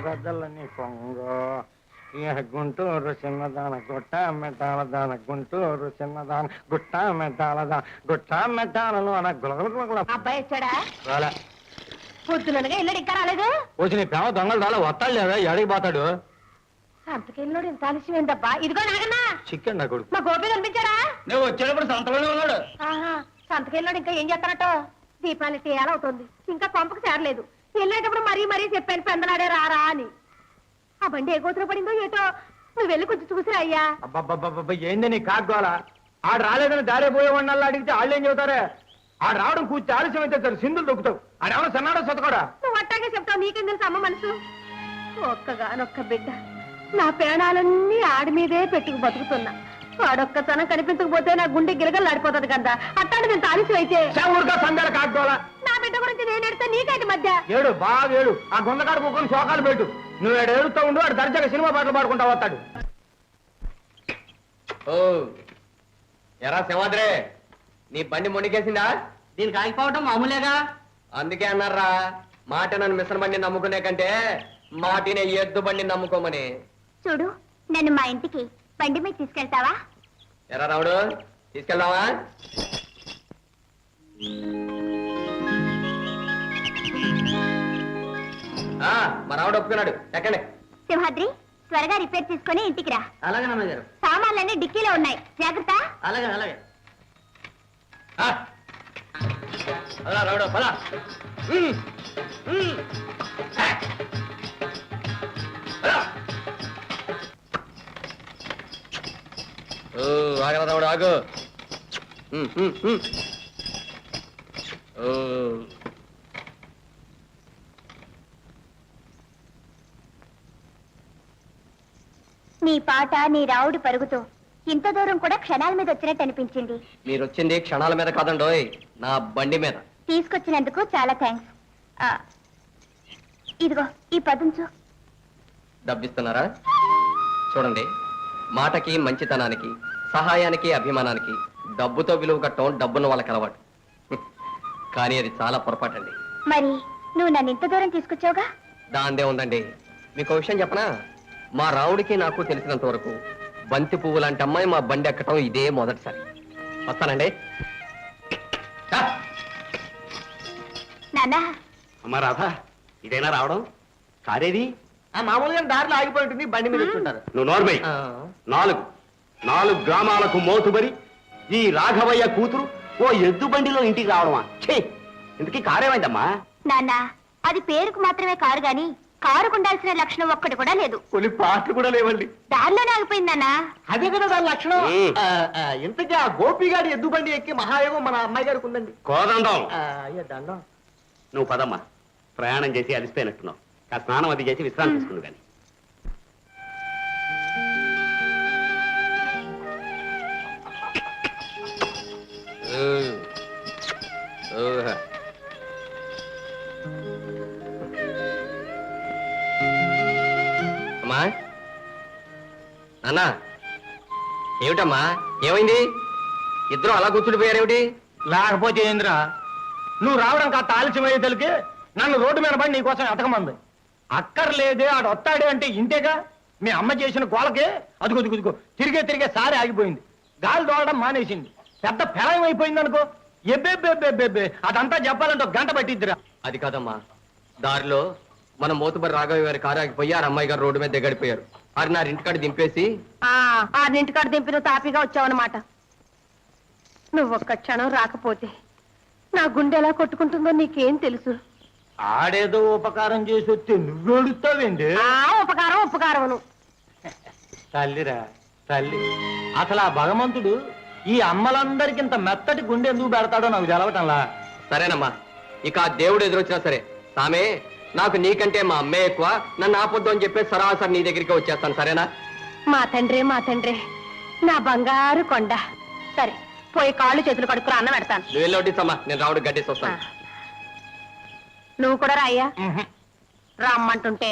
పెద్దలని కొంగ గుంటూరు చిన్నదాన గుట్ట మెట్టాల దాన గుంటూరు చిన్నదాన గుట్ట మెట్టాల దాన గుట్ట మెట్టాలను అన గులగుల అబ్బాయి వచ్చాడా? రాలే. పొద్దునగా ఇల్లుడు ఇంకా రాలేదు. వచ్చి నీ ప్రేమ దొంగలు రాలే వస్తాడు లేదా ఎడికి పోతాడు? సంతకెళ్ళోడు ఇంత ఆలస్యమైందబ్బా. ఇదిగో నాగన్నా చికెన్ నా కొడుకు. మా గోపి కనిపించాడా? నువ్వు వచ్చేటప్పుడు సంతలోనే ఉన్నాడు. సంతకెళ్ళోడు ఇంకా ఏం చేస్తానటో? దీపావళి ఎలా అవుతుంది, ఇంకా పంపకు చేరలేదు. వెళ్ళేటప్పుడు మరీ చెప్పాను పెందలాడే రారా అని. ఆ బండి ఏ గోతులో పడిందో ఏటో, నువ్వు వెళ్ళి కొంచెం చూసిరా అయ్యా. అబ్బాబ్బాబ్బా ఏంది నీ కాగ్గోలా? ఆడు రాలేదని దారే పోయే వాళ్ళ అడిగితే వాళ్ళు ఏం చెబుతారే? ఆడు రావడం కూర్చి ఆలస్యం అయితే సరే సింధులు దొక్కుతావు. ఆడేమన్నా సన్నాడో సొతకోడా? నువ్వు అట్టాగే చెప్తావు, నీకేం తెలుసు అమ్మ మనసు. ఒక్కగానొక్క బిడ్డ, నా ప్రాణాలన్నీ ఆడి మీదే పెట్టుకు బతుకుతున్నా. వాడొక్కతనం కనిపించకపోతే నా గుండె గిరగలాడిపోతుంది కదా. అట్టాంటి నేను ఆలస్యం అయితే సందాలు కాగ్గోలా. నా బిడ్డ గురించి నేను ఎడితే నీకైతే మధ్య ఏడు బాగా ఏడు. ఆ గుండకాడు కూకొని శోకాలు పెట్టు. నువ్వు ఏడు ఏడుస్తూ ఉండు. ఆడు దర్జాగా సినిమా పాటలు పాడుకుంటా వస్తాడు. ఓ ఎరా సింహాద్రే, నీ బండి మొండికేసిందా? దీనికి ఆగిపోవటం మామూలేగా. అందుకే అన్నారా మాట నన్ను మిషన్ బండి నమ్ముకునే కంటే మాటినే ఎద్దు బండి నమ్ముకోమని. చూడు, నన్ను మా ఇంటికి బండి మీద తీసుకెళ్తావా? ఎరా రావుడు, తీసుకెళ్దావా? మా రావుడు ఒప్పుకున్నాడు. ఎక్కండి. సింహాద్రి, త్వరగా రిపేర్ తీసుకుని ఇంటికి రా. అలాగే నాన్నగారు. సామాన్లన్నీ డిక్కీలో ఉన్నాయి, జాగ్రత్త. అలాగే అలాగే. అలా రావుడు పలా. ఆగరా రావుడు ఆగు. నీ పాట, నీ రావుడి పరుగుతో ఇంత దూరం కూడా క్షణాల మీద వచ్చినట్టు అనిపించింది. మీరు వచ్చింది క్షణాల మీద కాదండోయ్, నా బండి మీద. తీసుకొచ్చినందుకు చాలా థ్యాంక్స్. ఇదిగో ఈ పదుంచు. డబ్బిస్తున్నారా? చూడండి, మాటకి మంచితనానికి సహాయానికి అభిమానానికి డబ్బుతో విలువ కట్టడం డబ్బున్న వాళ్ళకి అలవాటు. కానీ అది చాలా పొరపాటండి. మరి నువ్వు నన్ను ఇంత దూరం తీసుకొచ్చావుగా? దాందే ఉందండి. మీకు విషయం చెప్పనా? మా రావుడికి నాకు తెలిసినంత వరకు బంతి పువ్వు లాంటి అమ్మాయి మా బండి ఎక్కటం ఇదే మొదటిసారి. వస్తానండి. నాన్నా, అమ్మా రాధా, ఇదైనా రావడం? కారేది మామూలుగా దారిలో ఆగిపోయి ఉంటుంది, బండి మీద వచ్చుంటారు. నువ్వు నోర్మై. 4 గ్రామాలకు మోతుబరి ఈ రాఘవయ్య కూతురు ఓ ఎద్దు బండిలో ఇంటికి రావడమా? ఇంతకీ కారేమైందమ్మా? నాన్న, అది పేరుకు మాత్రమే కారు గాని కారుకు ఉండాల్సిన లక్షణం ఒక్కటి కూడా లేదు. కొన్ని పాటలు కూడా లేవండి. దారిలోనే ఆగిపోయిందన్నా. అదే కదా దాని లక్షణం. ఇంతకీ ఆ గోపిగాడి ఎద్దు బండి ఎక్కి మహాయోగం మన అమ్మాయి గారికి ఉందండి. కోదండం. అయ్యో దండం. నువ్వు పదమ్మా, ప్రయాణం చేసి అలిసిపోయినట్టున్నావు. ఆ స్నానం అది చేసి విశ్రాంతి తీసుకుంది కానీ. అమ్మా, నాన్న, ఏమిటమ్మా ఏమైంది? ఇద్దరు అలా కూర్చుండిపోయారేమిటి? లేకపోతే ఏంద్రా, నువ్వు రావడం కాస్త ఆలస్యమయ్యే తెలికి నన్ను రోడ్డు మీద పడి నీకోసం ఎతకమంది. అక్కర్లేదే ఆడు వస్తాడే అంటే ఇంతేగా. మీ అమ్మ చేసిన గోలకే అదుగుదుగుదుగు తిరిగే సారి ఆగిపోయింది. గాలి దోడడం మానేసింది. పెద్ద ఫెలం అయిపోయింది అనుకో. ఎబ్బెబ్బెబ్బెబ్బెబ్బే అదంతా చెప్పాలంటే ఒక గంట పట్టిద్దిరా. అది కాదమ్మా, దారిలో మన మోతుబరి రాఘవ గారి కారు ఆగిపోయి ఆ అమ్మాయి గారు రోడ్డు మీద దిగడిపోయారు. అది నా ఇంటికాడ దింపేసి ఇంటికాడ దింపి నువ్వు తాపీగా వచ్చావన్నమాట. నువ్వు ఒక్క క్షణం రాకపోతే నా గుండె ఎలా కొట్టుకుంటుందో నీకేం తెలుసు? ఆడేదో ఉపకారం చేసి వస్తే నువ్వేడుస్తావేంటి? ఉపకారం తల్లిరా తల్లి. అసలు ఆ భగవంతుడు ఈ అమ్మలందరికి ఇంత మెత్తటి గుండె ఎందుకు పెడతాడో నాకు తెలవటంలా. సరేనమ్మా, ఇక ఆ దేవుడు ఎదురొచ్చినా సరే సామే, నాకు నీకంటే మా అమ్మే ఎక్కువ, నన్ను ఆపొద్దు అని చెప్పి సరాసరి నీ దగ్గరికి వచ్చేస్తాను. సరేనా? మా తండ్రే నా బంగారు కొండ. సరే, పోయి కాళ్ళు చేతులు కడుక్కురా, అన్నం పెడతాను. నువ్వు వెళ్ళి వడ్డిస్తామా, నేను రావుడు గడ్డేసి వస్తాను. నువ్వు కూడా రాయ్యా. రమ్మంటుంటే